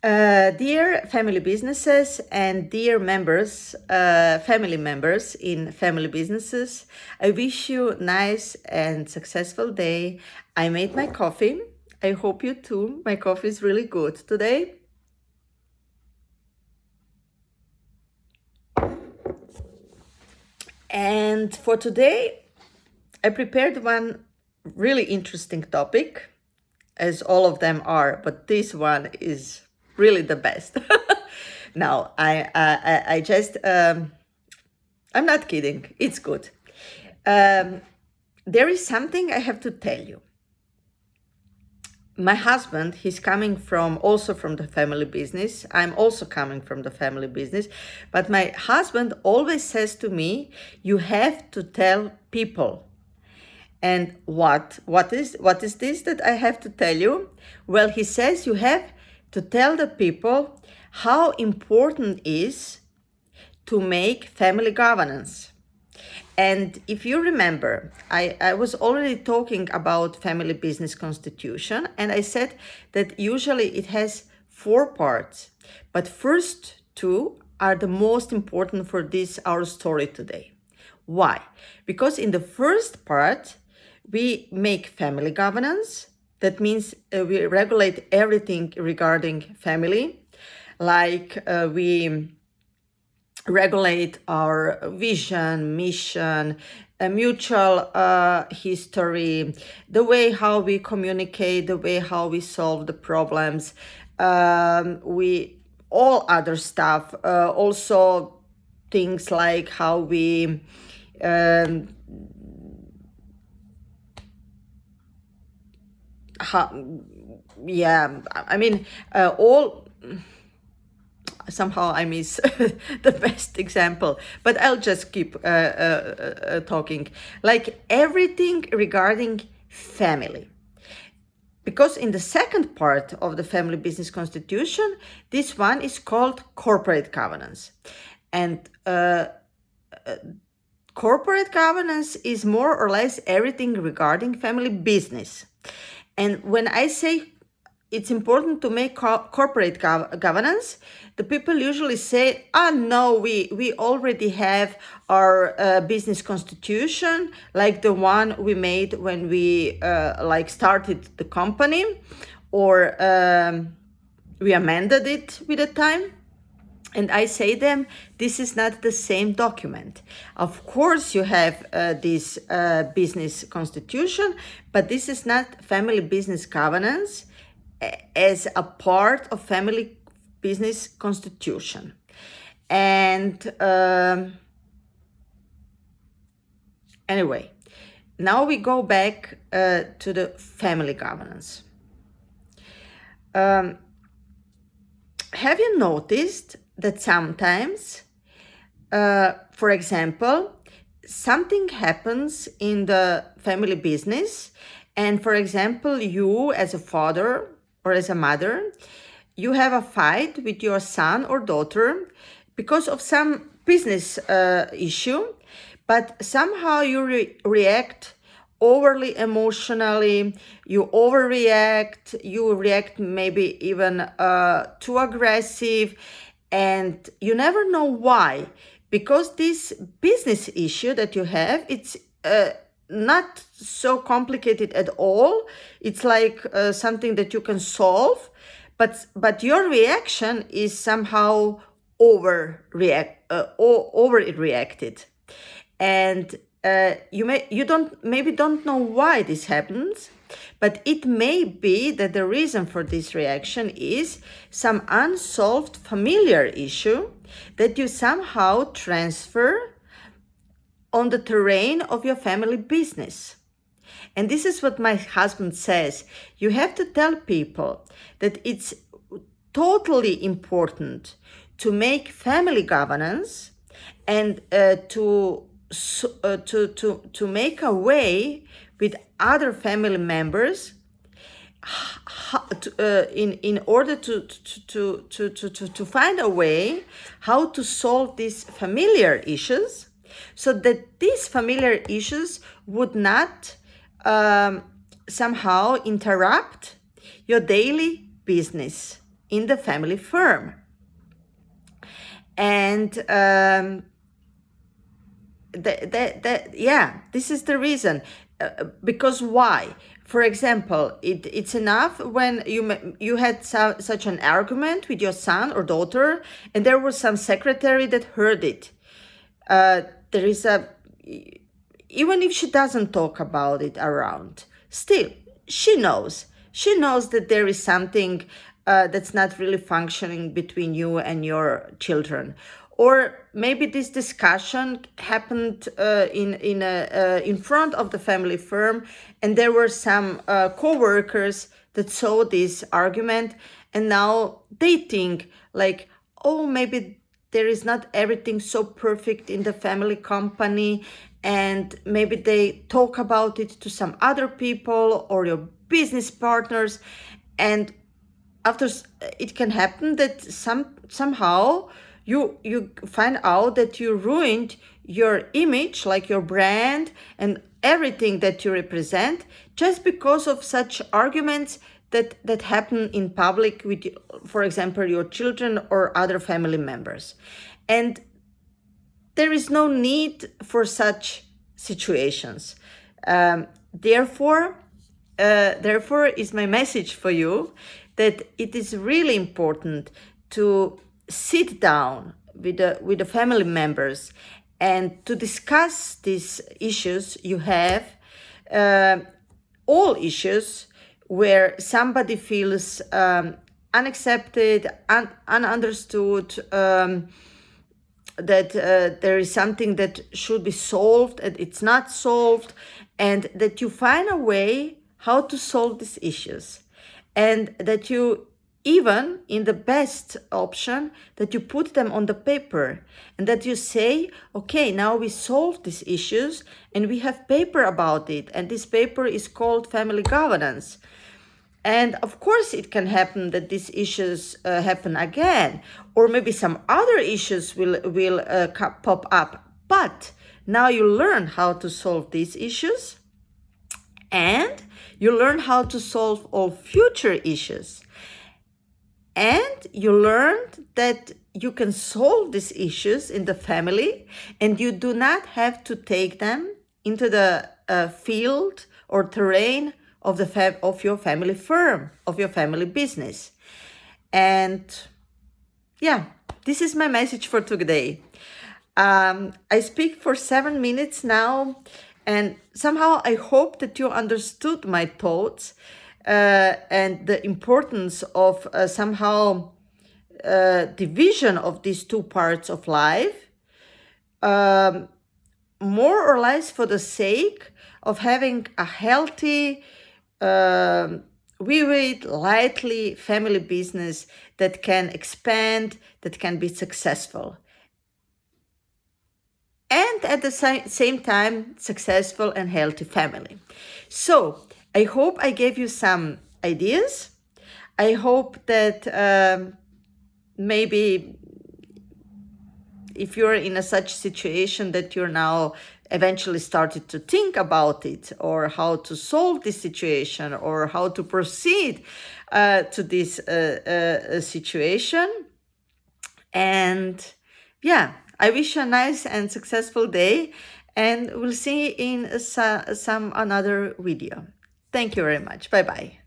Dear family businesses and dear members, family members in family businesses, I wish you a nice and successful day. I made my coffee. I hope you too. My coffee is really good today. And for today, I prepared one really interesting topic, as all of them are, but this one is really the best. Now, I just, I'm not kidding. It's good. There is something I have to tell you. My husband, he's coming from also from the family business. I'm also coming from the family business. But my husband always says to me, you have to tell people. And what is this that I have to tell you? Well, he says you have to tell the people how important it is to make family governance. And if you remember, I was already talking about family business constitution, and I said that usually it has 4 parts, but first 2 are the most important for this our story today. Why? Because in the first part, we make family governance. That means we regulate everything regarding family, like we regulate our vision, mission, a mutual history, the way how we communicate, the way how we solve the problems, we all other stuff, also things like how we all. Somehow I miss the best example, but I'll just keep talking. Like everything regarding family. Because in the second part of the family business constitution, this one is called corporate governance. And corporate governance is more or less everything regarding family business. And when I say it's important to make corporate governance, the people usually say, no, we already have our business constitution, like the one we made when we started the company, or we amended it with the time. And I say them, this is not the same document. Of course, you have this business constitution, but this is not family business governance as a part of family business constitution. And anyway, now we go back to the family governance. Have you noticed that sometimes, for example, something happens in the family business, and for example, you as a father or as a mother, you have a fight with your son or daughter because of some business issue, but somehow you react overly emotionally, you overreact, you react maybe even too aggressive, and you never know why. Because this business issue that you have, it's not so complicated at all. It's like something that you can solve, but your reaction is somehow overreacted, and you don't know why this happens. But it may be that the reason for this reaction is some unsolved familiar issue that you somehow transfer on the terrain of your family business. And this is what my husband says. You have to tell people that it's totally important to make family governance and to make a way with other family members in order to find a way how to solve these familiar issues, so that these familiar issues would not somehow interrupt your daily business in the family firm. And this is the reason. Because why? For example, it's enough when you had such an argument with your son or daughter, and there was some secretary that heard it. There is even if she doesn't talk about it around, still she knows that there is something that's not really functioning between you and your children. Or maybe this discussion happened in front of the family firm, and there were some co-workers that saw this argument, and now they think like, oh, maybe there is not everything so perfect in the family company, and maybe they talk about it to some other people or your business partners, and after it can happen that somehow you find out that you ruined your image, like your brand and everything that you represent, just because of such arguments that happen in public with, for example, your children or other family members. And there is no need for such situations. Therefore is my message for you, that it is really important to sit down with the family members and to discuss these issues you have, all issues where somebody feels unaccepted, ununderstood, that there is something that should be solved and it's not solved, and that you find a way how to solve these issues, and that you, even in the best option, that you put them on the paper, and that you say, okay, now we solved these issues and we have paper about it, and this paper is called family governance. And of course, it can happen that these issues happen again, or maybe some other issues will pop up. But now you learn how to solve these issues, and you learn how to solve all future issues. And you learned that you can solve these issues in the family, and you do not have to take them into the field or terrain of your family firm, of your family business. And yeah, this is my message for today. I speak for 7 minutes now, and somehow I hope that you understood my thoughts and the importance of somehow division of these two parts of life, more or less for the sake of having a healthy, vivid, lively family business that can expand, that can be successful. And at the same time, successful and healthy family. So I hope I gave you some ideas. I hope that maybe if you're in a such situation that you're now eventually started to think about it, or how to solve this situation, or how to proceed to this situation. And yeah, I wish you a nice and successful day, and we'll see you in some another video. Thank you very much. Bye-bye.